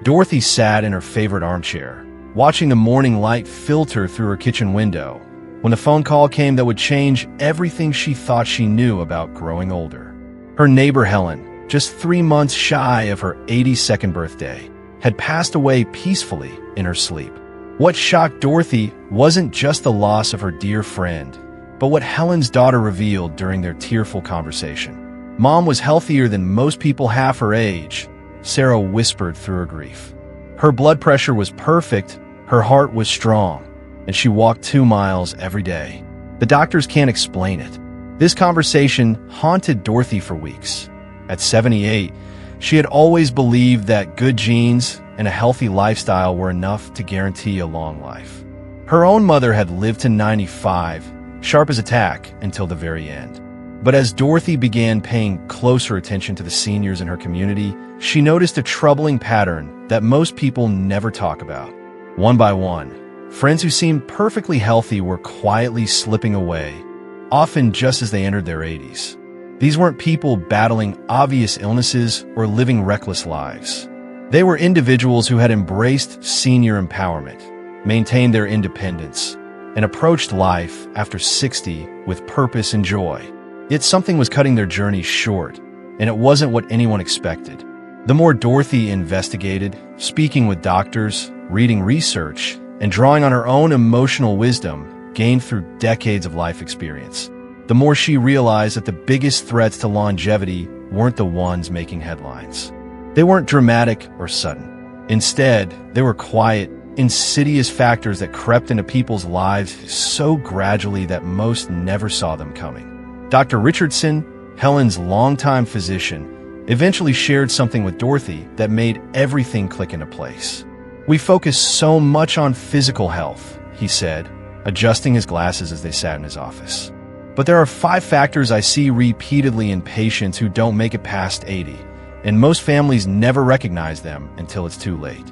Dorothy sat in her favorite armchair, watching the morning light filter through her kitchen window, when the phone call came that would change everything she thought she knew about growing older. Her neighbor Helen, just 3 months shy of her 82nd birthday, had passed away peacefully in her sleep. What shocked Dorothy wasn't just the loss of her dear friend, but what Helen's daughter revealed during their tearful conversation. Mom was healthier than most people half her age, Sarah whispered through her grief. Her blood pressure was perfect, her heart was strong, and she walked 2 miles every day. The doctors can't explain it. This conversation haunted Dorothy for weeks. At 78, she had always believed that good genes and a healthy lifestyle were enough to guarantee a long life. Her own mother had lived to 95, sharp as a tack, until the very end. But as Dorothy began paying closer attention to the seniors in her community, she noticed a troubling pattern that most people never talk about. One by one, friends who seemed perfectly healthy were quietly slipping away, often just as they entered their 80s. These weren't people battling obvious illnesses or living reckless lives. They were individuals who had embraced senior empowerment, maintained their independence, and approached life after 60 with purpose and joy. Yet something was cutting their journey short, and it wasn't what anyone expected. The more Dorothy investigated, speaking with doctors, reading research, and drawing on her own emotional wisdom gained through decades of life experience, the more she realized that the biggest threats to longevity weren't the ones making headlines. They weren't dramatic or sudden. Instead, they were quiet, insidious factors that crept into people's lives so gradually that most never saw them coming. Dr. Richardson, Helen's longtime physician, eventually shared something with Dorothy that made everything click into place. "We focus so much on physical health," he said, adjusting his glasses as they sat in his office. "But there are 5 factors I see repeatedly in patients who don't make it past 80, and most families never recognize them until it's too late."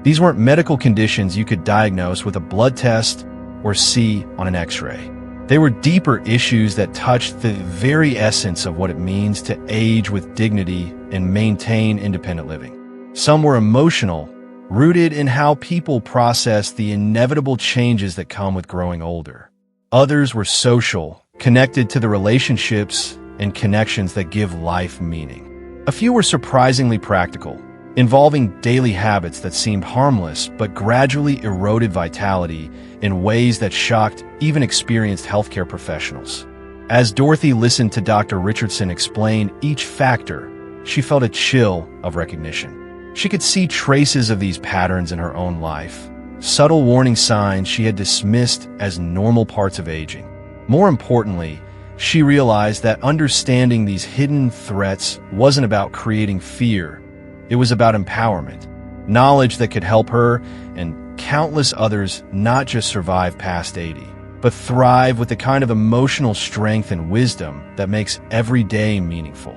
These weren't medical conditions you could diagnose with a blood test or see on an X-ray. They were deeper issues that touched the very essence of what it means to age with dignity and maintain independent living. Some were emotional, rooted in how people process the inevitable changes that come with growing older. Others were social, connected to the relationships and connections that give life meaning. A few were surprisingly practical, involving daily habits that seemed harmless but gradually eroded vitality in ways that shocked even experienced healthcare professionals. As Dorothy listened to Dr. Richardson explain each factor, she felt a chill of recognition. She could see traces of these patterns in her own life, subtle warning signs she had dismissed as normal parts of aging. More importantly, she realized that understanding these hidden threats wasn't about creating fear. It was about empowerment, knowledge that could help her and countless others not just survive past 80, but thrive with the kind of emotional strength and wisdom that makes every day meaningful.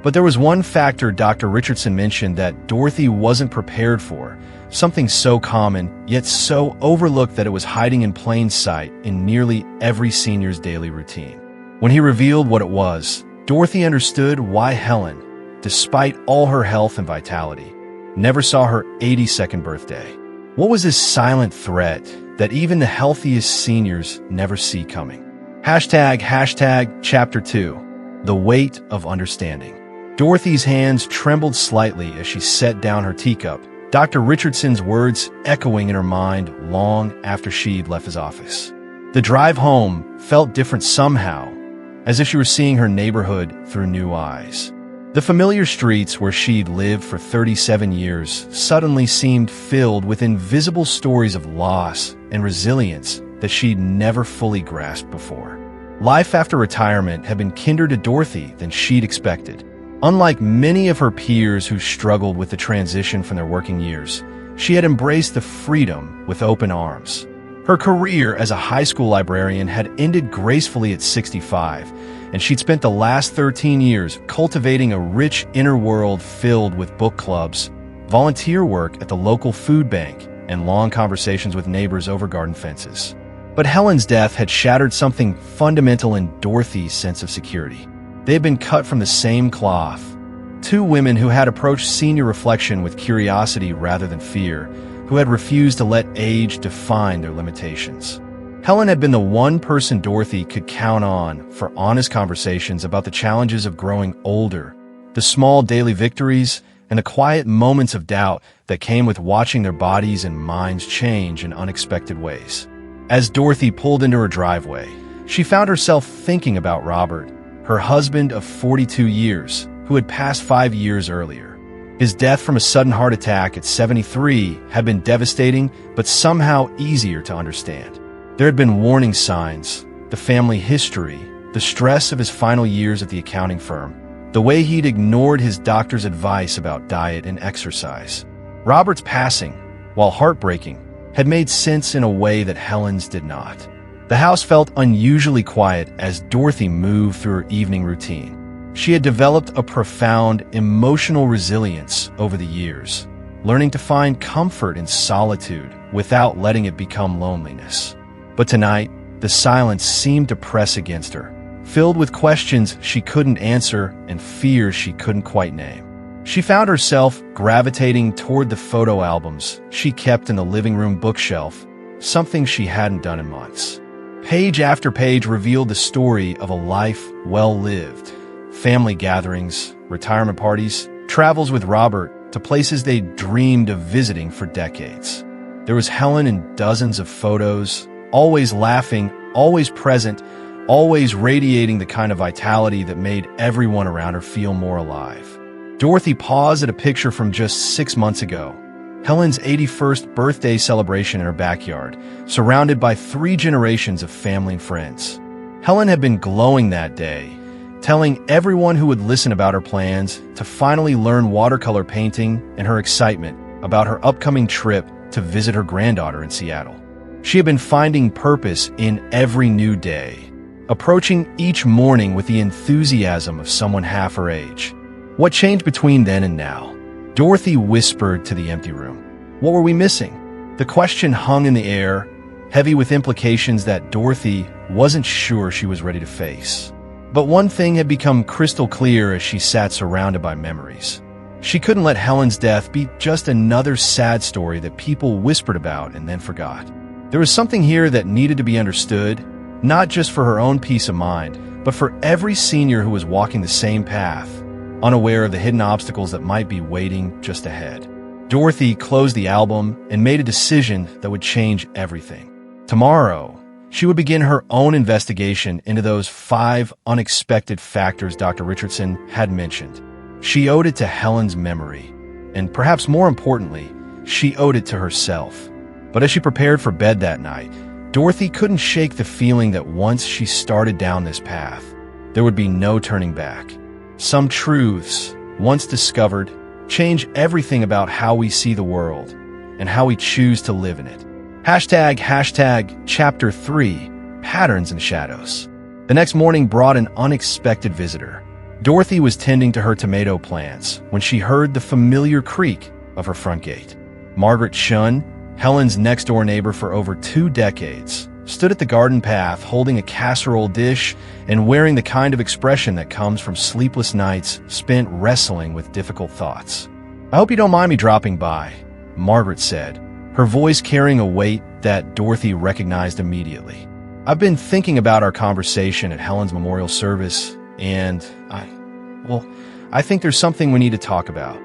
But there was one factor Dr. Richardson mentioned that Dorothy wasn't prepared for, something so common, yet so overlooked that it was hiding in plain sight in nearly every senior's daily routine. When he revealed what it was, Dorothy understood why Helen, despite all her health and vitality, never saw her 82nd birthday. What was this silent threat that even the healthiest seniors never see coming? Hashtag Chapter 2, The Weight of Understanding. Dorothy's hands trembled slightly as she set down her teacup, Dr. Richardson's words echoing in her mind long after she'd left his office. The drive home felt different somehow, as if she were seeing her neighborhood through new eyes. The familiar streets where she'd lived for 37 years suddenly seemed filled with invisible stories of loss and resilience that she'd never fully grasped before. Life after retirement had been kinder to Dorothy than she'd expected. Unlike many of her peers who struggled with the transition from their working years, she had embraced the freedom with open arms. Her career as a high school librarian had ended gracefully at 65, and she'd spent the last 13 years cultivating a rich inner world filled with book clubs, volunteer work at the local food bank, and long conversations with neighbors over garden fences. But Helen's death had shattered something fundamental in Dorothy's sense of security. They had been cut from the same cloth, Two women who had approached senior reflection with curiosity rather than fear, who had refused to let age define their limitations. Helen had been the one person Dorothy could count on for honest conversations about the challenges of growing older, the small daily victories, and the quiet moments of doubt that came with watching their bodies and minds change in unexpected ways. As Dorothy pulled into her driveway, she found herself thinking about Robert, her husband of 42 years, who had passed 5 years earlier. His death from a sudden heart attack at 73 had been devastating, but somehow easier to understand. There had been warning signs, the family history, the stress of his final years at the accounting firm, the way he'd ignored his doctor's advice about diet and exercise. Robert's passing, while heartbreaking, had made sense in a way that Helen's did not. The house felt unusually quiet as Dorothy moved through her evening routine. She had developed a profound emotional resilience over the years, learning to find comfort in solitude without letting it become loneliness. But tonight, the silence seemed to press against her, filled with questions she couldn't answer and fears she couldn't quite name. She found herself gravitating toward the photo albums she kept in the living room bookshelf, something she hadn't done in months. Page after page revealed the story of a life well lived. Family gatherings, retirement parties, travels with Robert to places they'd dreamed of visiting for decades. There was Helen in dozens of photos, always laughing, always present, always radiating the kind of vitality that made everyone around her feel more alive. Dorothy paused at a picture from just 6 months ago, Helen's 81st birthday celebration in her backyard, surrounded by 3 generations of family and friends. Helen had been glowing that day, telling everyone who would listen about her plans to finally learn watercolor painting and her excitement about her upcoming trip to visit her granddaughter in Seattle. She had been finding purpose in every new day, approaching each morning with the enthusiasm of someone half her age. What changed between then and now? Dorothy whispered to the empty room. What were we missing? The question hung in the air, heavy with implications that Dorothy wasn't sure she was ready to face. But one thing had become crystal clear as she sat surrounded by memories. She couldn't let Helen's death be just another sad story that people whispered about and then forgot. There was something here that needed to be understood, not just for her own peace of mind, but for every senior who was walking the same path, unaware of the hidden obstacles that might be waiting just ahead. Dorothy closed the album and made a decision that would change everything. Tomorrow, she would begin her own investigation into those 5 unexpected factors Dr. Richardson had mentioned. She owed it to Helen's memory, and perhaps more importantly, she owed it to herself. But as she prepared for bed that night, Dorothy couldn't shake the feeling that once she started down this path, there would be no turning back. Some truths, once discovered, change everything about how we see the world and how we choose to live in it. Hashtag Chapter 3, Patterns and Shadows. The next morning brought an unexpected visitor. Dorothy was tending to her tomato plants when she heard the familiar creak of her front gate. Margaret Shun, Helen's next-door neighbor for over 2 decades, stood at the garden path holding a casserole dish and wearing the kind of expression that comes from sleepless nights spent wrestling with difficult thoughts. "I hope you don't mind me dropping by," Margaret said, her voice carrying a weight that Dorothy recognized immediately. "I've been thinking about our conversation at Helen's memorial service, and I think there's something we need to talk about."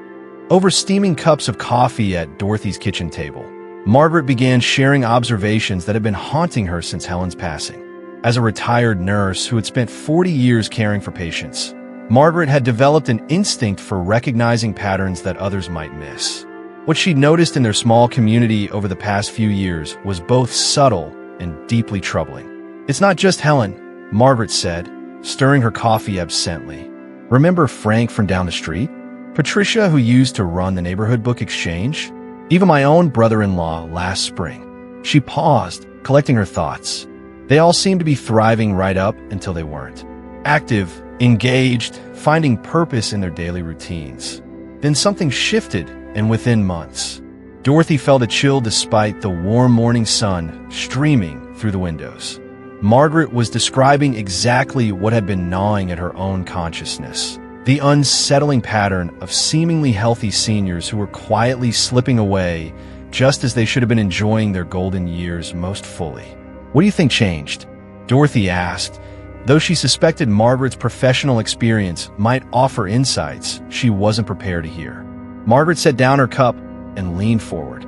Over steaming cups of coffee at Dorothy's kitchen table, Margaret began sharing observations that had been haunting her since Helen's passing. As a retired nurse who had spent 40 years caring for patients, Margaret had developed an instinct for recognizing patterns that others might miss. What she'd noticed in their small community over the past few years was both subtle and deeply troubling. "It's not just Helen," Margaret said, stirring her coffee absently. "Remember Frank from down the street? Patricia, who used to run the neighborhood book exchange? Even my own brother-in-law last spring." She paused, collecting her thoughts. They all seemed to be thriving right up until they weren't. Active, engaged, finding purpose in their daily routines. Then something shifted, and within months, Dorothy felt a chill despite the warm morning sun streaming through the windows. Margaret was describing exactly what had been gnawing at her own consciousness. The unsettling pattern of seemingly healthy seniors who were quietly slipping away just as they should have been enjoying their golden years most fully. "What do you think changed?" Dorothy asked. Though she suspected Margaret's professional experience might offer insights she wasn't prepared to hear. Margaret set down her cup and leaned forward.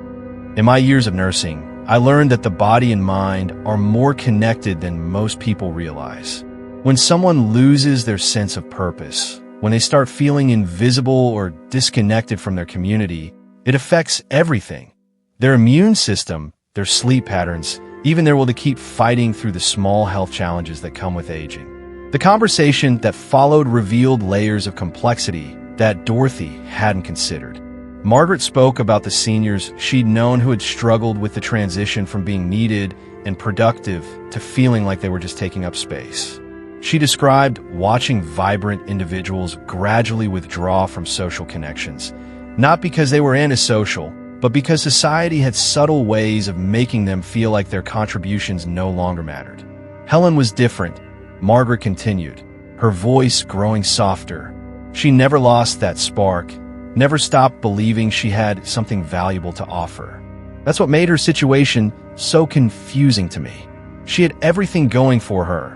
"In my years of nursing, I learned that the body and mind are more connected than most people realize. When someone loses their sense of purpose, when they start feeling invisible or disconnected from their community, it affects everything. Their immune system, their sleep patterns, even their will to keep fighting through the small health challenges that come with aging." The conversation that followed revealed layers of complexity that Dorothy hadn't considered. Margaret spoke about the seniors she'd known who had struggled with the transition from being needed and productive to feeling like they were just taking up space. She described watching vibrant individuals gradually withdraw from social connections, not because they were antisocial, but because society had subtle ways of making them feel like their contributions no longer mattered. Helen was different, Margaret continued, her voice growing softer. She never lost that spark, never stopped believing she had something valuable to offer. That's what made her situation so confusing to me. She had everything going for her.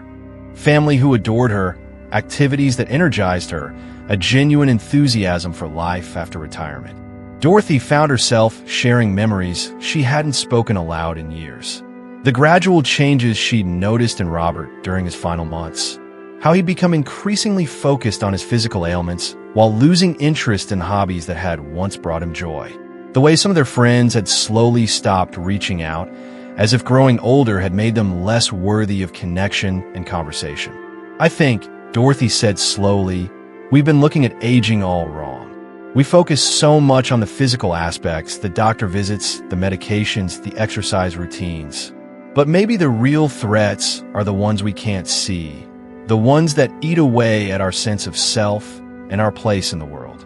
Family who adored her, activities that energized her, a genuine enthusiasm for life after retirement. Dorothy found herself sharing memories she hadn't spoken aloud in years. The gradual changes she'd noticed in Robert during his final months. How he'd become increasingly focused on his physical ailments while losing interest in hobbies that had once brought him joy. The way some of their friends had slowly stopped reaching out, as if growing older had made them less worthy of connection and conversation. "I think," Dorothy said slowly, "we've been looking at aging all wrong. We focus so much on the physical aspects, the doctor visits, the medications, the exercise routines. But maybe the real threats are the ones we can't see, the ones that eat away at our sense of self and our place in the world."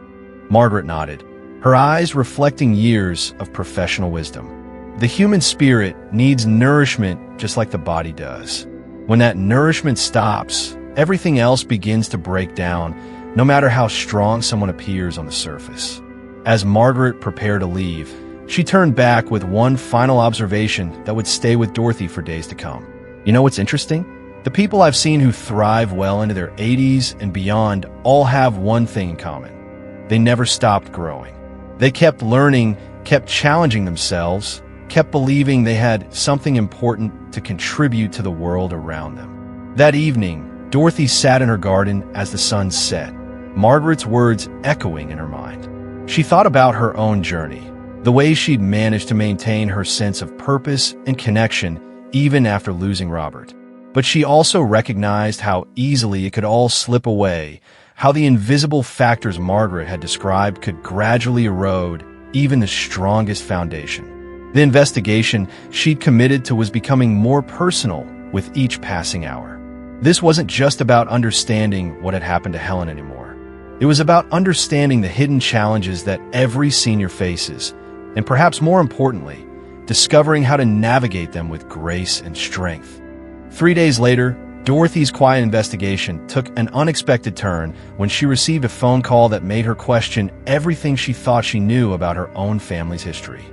Margaret nodded, her eyes reflecting years of professional wisdom. The human spirit needs nourishment just like the body does. When that nourishment stops, everything else begins to break down, no matter how strong someone appears on the surface. As Margaret prepared to leave, she turned back with one final observation that would stay with Dorothy for days to come. "You know what's interesting? The people I've seen who thrive well into their 80s and beyond all have one thing in common. They never stopped growing. They kept learning, kept challenging themselves, kept believing they had something important to contribute to the world around them." That evening, Dorothy sat in her garden as the sun set, Margaret's words echoing in her mind. She thought about her own journey, the way she'd managed to maintain her sense of purpose and connection even after losing Robert. But she also recognized how easily it could all slip away, how the invisible factors Margaret had described could gradually erode even the strongest foundation. The investigation she'd committed to was becoming more personal with each passing hour. This wasn't just about understanding what had happened to Helen anymore. It was about understanding the hidden challenges that every senior faces, and perhaps more importantly, discovering how to navigate them with grace and strength. 3 days later, Dorothy's quiet investigation took an unexpected turn when she received a phone call that made her question everything she thought she knew about her own family's history.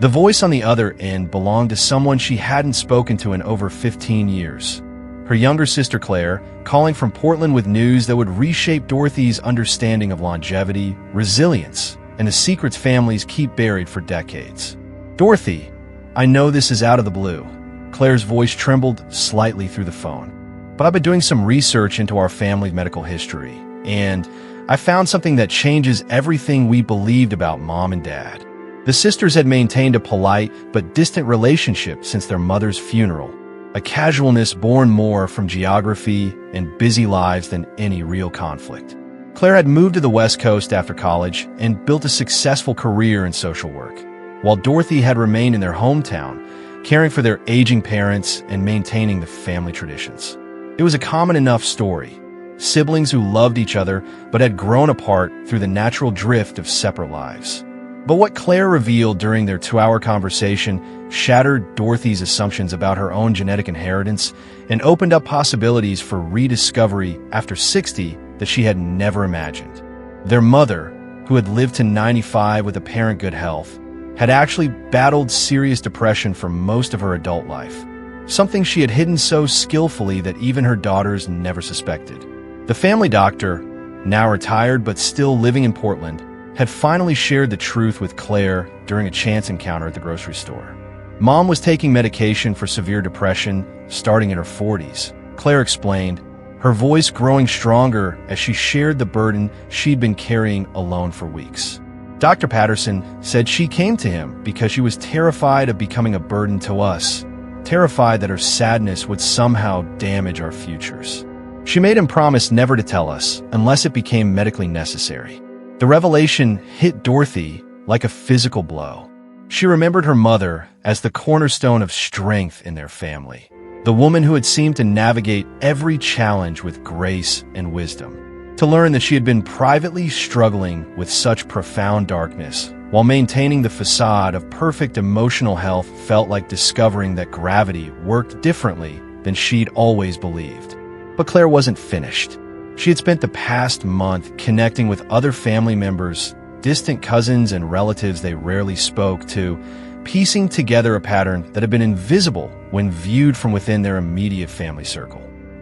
The voice on the other end belonged to someone she hadn't spoken to in over 15 years. Her younger sister Claire, calling from Portland with news that would reshape Dorothy's understanding of longevity, resilience, and the secrets families keep buried for decades. "Dorothy, I know this is out of the blue." Claire's voice trembled slightly through the phone. "But I've been doing some research into our family's medical history, and I found something that changes everything we believed about Mom and Dad." The sisters had maintained a polite but distant relationship since their mother's funeral, a casualness born more from geography and busy lives than any real conflict. Claire had moved to the West Coast after college and built a successful career in social work, while Dorothy had remained in their hometown, caring for their aging parents and maintaining the family traditions. It was a common enough story. Siblings who loved each other but had grown apart through the natural drift of separate lives. But what Claire revealed during their 2-hour conversation shattered Dorothy's assumptions about her own genetic inheritance and opened up possibilities for rediscovery after 60 that she had never imagined. Their mother, who had lived to 95 with apparent good health, had actually battled serious depression for most of her adult life, something she had hidden so skillfully that even her daughters never suspected. The family doctor, now retired but still living in Portland, had finally shared the truth with Claire during a chance encounter at the grocery store. Mom was taking medication for severe depression starting in her 40s, Claire explained, her voice growing stronger as she shared the burden she'd been carrying alone for weeks. Dr. Patterson said she came to him because she was terrified of becoming a burden to us, terrified that her sadness would somehow damage our futures. She made him promise never to tell us unless it became medically necessary. The revelation hit Dorothy like a physical blow. She remembered her mother as the cornerstone of strength in their family, the woman who had seemed to navigate every challenge with grace and wisdom. To learn that she had been privately struggling with such profound darkness while maintaining the facade of perfect emotional health felt like discovering that gravity worked differently than she'd always believed. But Claire wasn't finished. She had spent the past month connecting with other family members, distant cousins and relatives they rarely spoke to, piecing together a pattern that had been invisible when viewed from within their immediate family circle.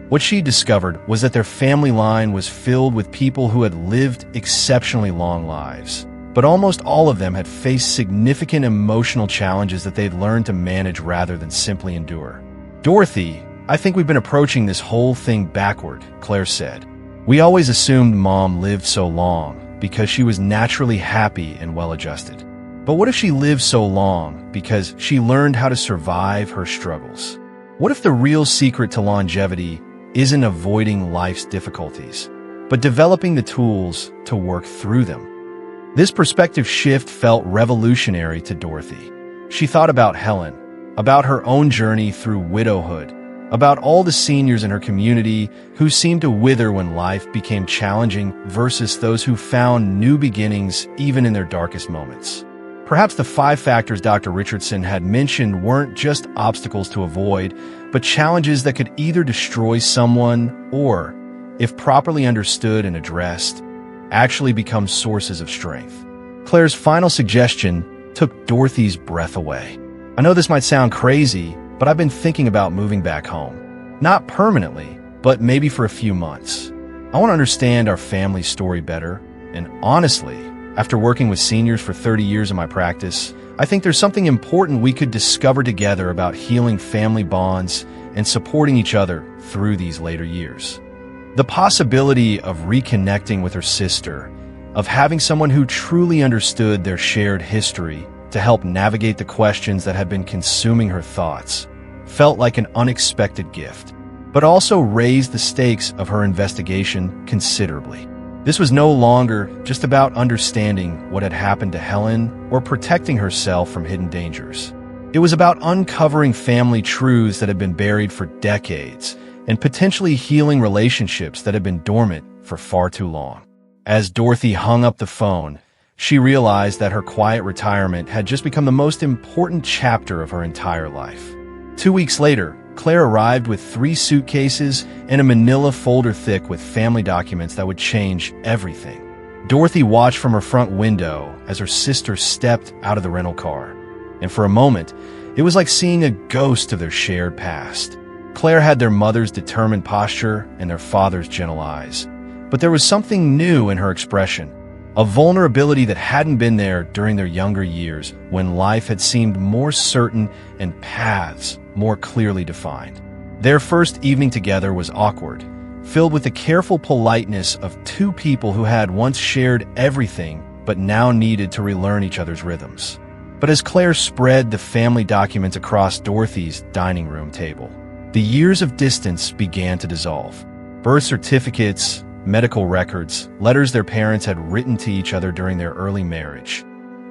What she discovered was that their family line was filled with people who had lived exceptionally long lives, but almost all of them had faced significant emotional challenges that they'd learned to manage rather than simply endure. Dorothy, I think we've been approaching this whole thing backward, Claire said. We always assumed Mom lived so long because she was naturally happy and well-adjusted. But what if she lived so long because she learned how to survive her struggles? What if the real secret to longevity isn't avoiding life's difficulties, but developing the tools to work through them? This perspective shift felt revolutionary to Dorothy. She thought about Helen, about her own journey through widowhood, about all the seniors in her community who seemed to wither when life became challenging versus those who found new beginnings even in their darkest moments. Perhaps the 5 factors Dr. Richardson had mentioned weren't just obstacles to avoid, but challenges that could either destroy someone or, if properly understood and addressed, actually become sources of strength. Claire's final suggestion took Dorothy's breath away. I know this might sound crazy, but I've been thinking about moving back home. Not permanently, but maybe for a few months. I want to understand our family story better, and honestly, after working with seniors for 30 years in my practice, I think there's something important we could discover together about healing family bonds and supporting each other through these later years. The possibility of reconnecting with her sister, of having someone who truly understood their shared history to help navigate the questions that had been consuming her thoughts, felt like an unexpected gift, but also raised the stakes of her investigation considerably. This was no longer just about understanding what had happened to Helen or protecting herself from hidden dangers. It was about uncovering family truths that had been buried for decades and potentially healing relationships that had been dormant for far too long. As Dorothy hung up the phone, she realized that her quiet retirement had just become the most important chapter of her entire life. 2 weeks later, Claire arrived with 3 suitcases and a manila folder thick with family documents that would change everything. Dorothy watched from her front window as her sister stepped out of the rental car, and for a moment, it was like seeing a ghost of their shared past. Claire had their mother's determined posture and their father's gentle eyes, but there was something new in her expression, a vulnerability that hadn't been there during their younger years when life had seemed more certain and paths more clearly defined. Their first evening together was awkward, filled with the careful politeness of 2 people who had once shared everything but now needed to relearn each other's rhythms. But as Claire spread the family documents across Dorothy's dining room table, the years of distance began to dissolve. Birth certificates, medical records, letters their parents had written to each other during their early marriage.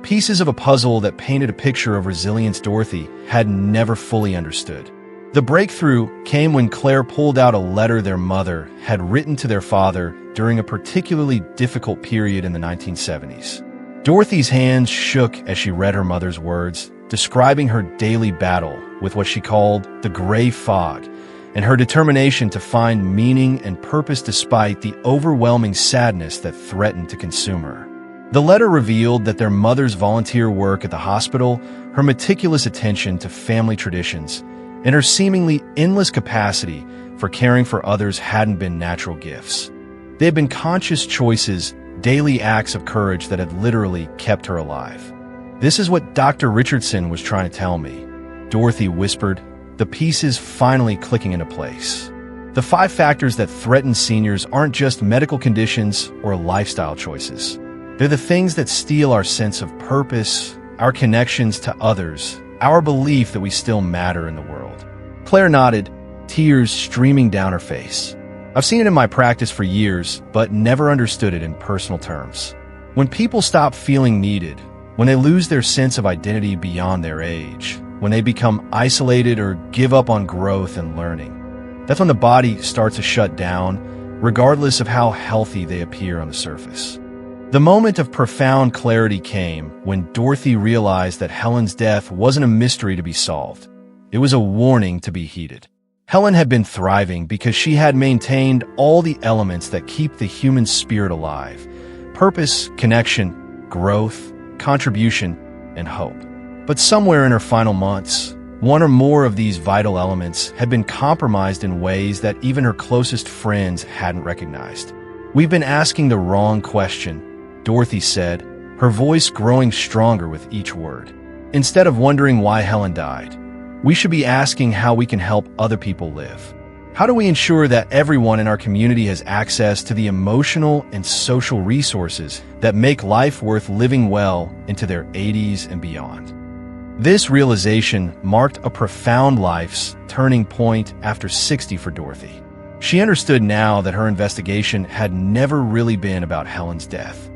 Pieces of a puzzle that painted a picture of resilience Dorothy had never fully understood. The breakthrough came when Claire pulled out a letter their mother had written to their father during a particularly difficult period in the 1970s. Dorothy's hands shook as she read her mother's words, describing her daily battle with what she called the gray fog, and her determination to find meaning and purpose despite the overwhelming sadness that threatened to consume her. The letter revealed that their mother's volunteer work at the hospital, her meticulous attention to family traditions, and her seemingly endless capacity for caring for others hadn't been natural gifts. They had been conscious choices, daily acts of courage that had literally kept her alive. "This is what Dr. Richardson was trying to tell me," Dorothy whispered, the pieces finally clicking into place. The 5 factors that threaten seniors aren't just medical conditions or lifestyle choices. They're the things that steal our sense of purpose, our connections to others, our belief that we still matter in the world. Claire nodded, tears streaming down her face. "I've seen it in my practice for years, but never understood it in personal terms. When people stop feeling needed, when they lose their sense of identity beyond their age, when they become isolated or give up on growth and learning, that's when the body starts to shut down, regardless of how healthy they appear on the surface." The moment of profound clarity came when Dorothy realized that Helen's death wasn't a mystery to be solved. It was a warning to be heeded. Helen had been thriving because she had maintained all the elements that keep the human spirit alive: purpose, connection, growth, contribution, and hope. But somewhere in her final months, one or more of these vital elements had been compromised in ways that even her closest friends hadn't recognized. "We've been asking the wrong question," Dorothy said, her voice growing stronger with each word. "Instead of wondering why Helen died, we should be asking how we can help other people live. How do we ensure that everyone in our community has access to the emotional and social resources that make life worth living well into their 80s and beyond?" This realization marked a profound life's turning point after 60 for Dorothy. She understood now that her investigation had never really been about Helen's death.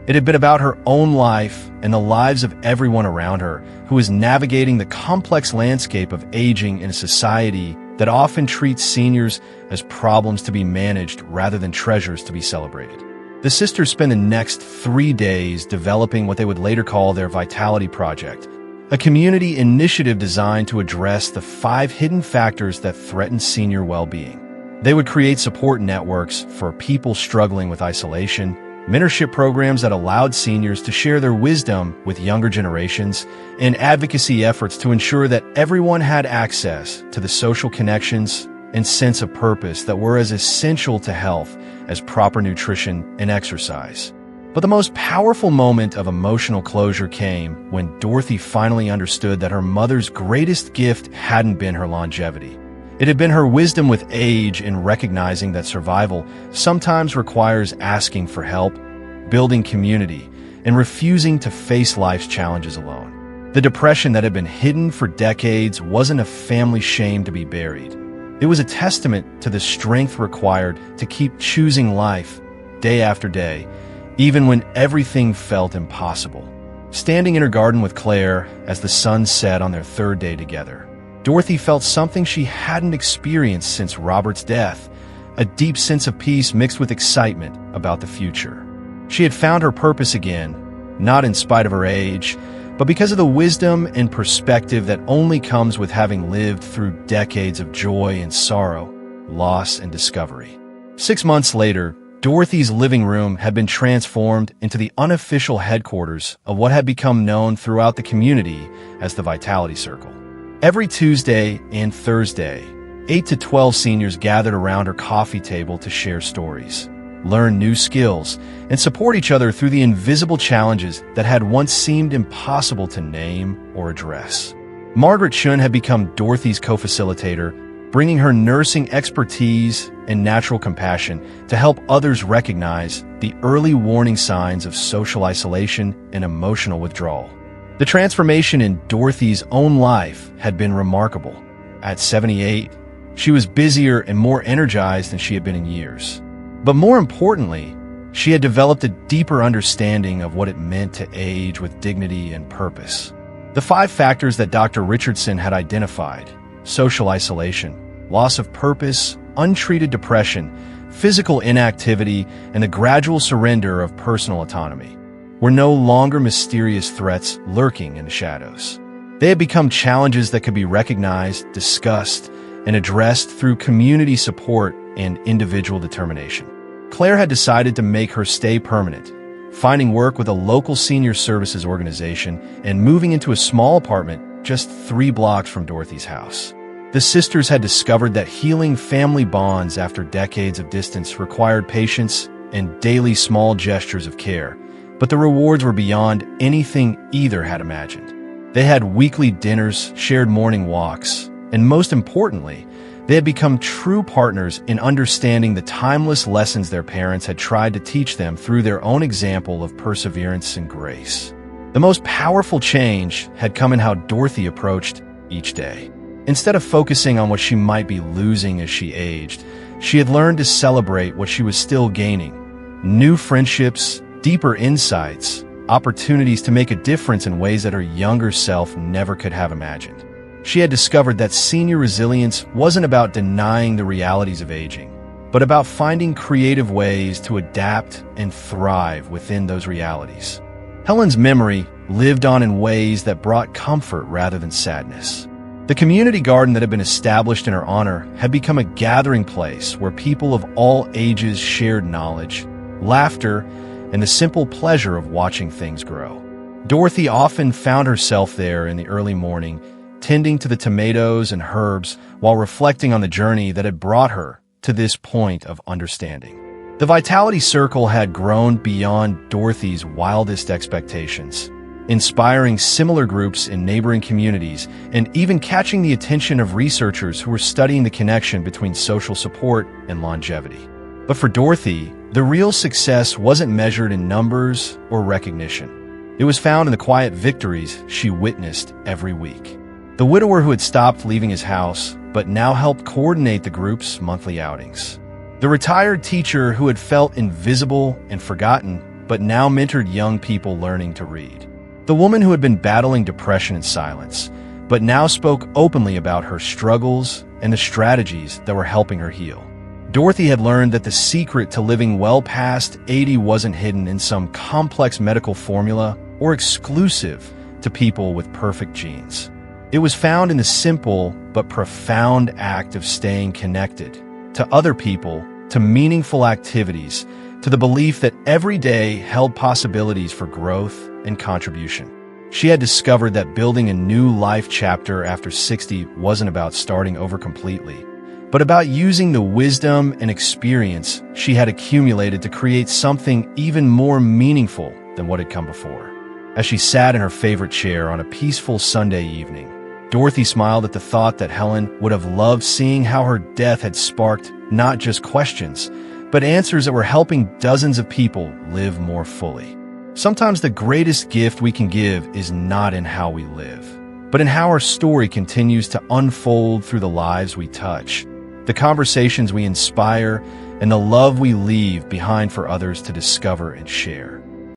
It had been about her own life and the lives of everyone around her who was navigating the complex landscape of aging in a society that often treats seniors as problems to be managed rather than treasures to be celebrated. The sisters spent the next 3 days developing what they would later call their Vitality Project, a community initiative designed to address the 5 hidden factors that threaten senior well-being. They would create support networks for people struggling with isolation, mentorship programs that allowed seniors to share their wisdom with younger generations, and advocacy efforts to ensure that everyone had access to the social connections and sense of purpose that were as essential to health as proper nutrition and exercise. But the most powerful moment of emotional closure came when Dorothy finally understood that her mother's greatest gift hadn't been her longevity. It had been her wisdom with age in recognizing that survival sometimes requires asking for help, building community, and refusing to face life's challenges alone. The depression that had been hidden for decades wasn't a family shame to be buried. It was a testament to the strength required to keep choosing life day after day, even when everything felt impossible. Standing in her garden with Claire as the sun set on their 3rd day together, Dorothy felt something she hadn't experienced since Robert's death, a deep sense of peace mixed with excitement about the future. She had found her purpose again, not in spite of her age, but because of the wisdom and perspective that only comes with having lived through decades of joy and sorrow, loss and discovery. 6 months later, Dorothy's living room had been transformed into the unofficial headquarters of what had become known throughout the community as the Vitality Circle. Every Tuesday and Thursday, 8 to 12 seniors gathered around her coffee table to share stories, learn new skills, and support each other through the invisible challenges that had once seemed impossible to name or address. Margaret Shun had become Dorothy's co-facilitator, bringing her nursing expertise and natural compassion to help others recognize the early warning signs of social isolation and emotional withdrawal. The transformation in Dorothy's own life had been remarkable. At 78, she was busier and more energized than she had been in years. But more importantly, she had developed a deeper understanding of what it meant to age with dignity and purpose. The 5 factors that Dr. Richardson had identified: social isolation, loss of purpose, untreated depression, physical inactivity, and the gradual surrender of personal autonomy. were no longer mysterious threats lurking in the shadows. They had become challenges that could be recognized, discussed, and addressed through community support and individual determination. Claire had decided to make her stay permanent, finding work with a local senior services organization and moving into a small apartment just 3 blocks from Dorothy's house. The sisters had discovered that healing family bonds after decades of distance required patience and daily small gestures of care, but the rewards were beyond anything either had imagined. They had weekly dinners, shared morning walks, and most importantly, they had become true partners in understanding the timeless lessons their parents had tried to teach them through their own example of perseverance and grace. The most powerful change had come in how Dorothy approached each day. Instead of focusing on what she might be losing as she aged, she had learned to celebrate what she was still gaining: new friendships, deeper insights, opportunities to make a difference in ways that her younger self never could have imagined. She had discovered that senior resilience wasn't about denying the realities of aging, but about finding creative ways to adapt and thrive within those realities. Helen's memory lived on in ways that brought comfort rather than sadness. The community garden that had been established in her honor had become a gathering place where people of all ages shared knowledge, laughter, and the simple pleasure of watching things grow. Dorothy often found herself there in the early morning, tending to the tomatoes and herbs while reflecting on the journey that had brought her to this point of understanding. The Vitality Circle had grown beyond Dorothy's wildest expectations, inspiring similar groups in neighboring communities and even catching the attention of researchers who were studying the connection between social support and longevity. But for Dorothy, the real success wasn't measured in numbers or recognition. It was found in the quiet victories she witnessed every week. The widower who had stopped leaving his house, but now helped coordinate the group's monthly outings. The retired teacher who had felt invisible and forgotten, but now mentored young people learning to read. The woman who had been battling depression in silence, but now spoke openly about her struggles and the strategies that were helping her heal. Dorothy had learned that the secret to living well past 80 wasn't hidden in some complex medical formula or exclusive to people with perfect genes. It was found in the simple but profound act of staying connected to other people, to meaningful activities, to the belief that every day held possibilities for growth and contribution. She had discovered that building a new life chapter after 60 wasn't about starting over completely, but about using the wisdom and experience she had accumulated to create something even more meaningful than what had come before. As she sat in her favorite chair on a peaceful Sunday evening, Dorothy smiled at the thought that Helen would have loved seeing how her death had sparked not just questions, but answers that were helping dozens of people live more fully. Sometimes the greatest gift we can give is not in how we live, but in how our story continues to unfold through the lives we touch, the conversations we inspire, and the love we leave behind for others to discover and share.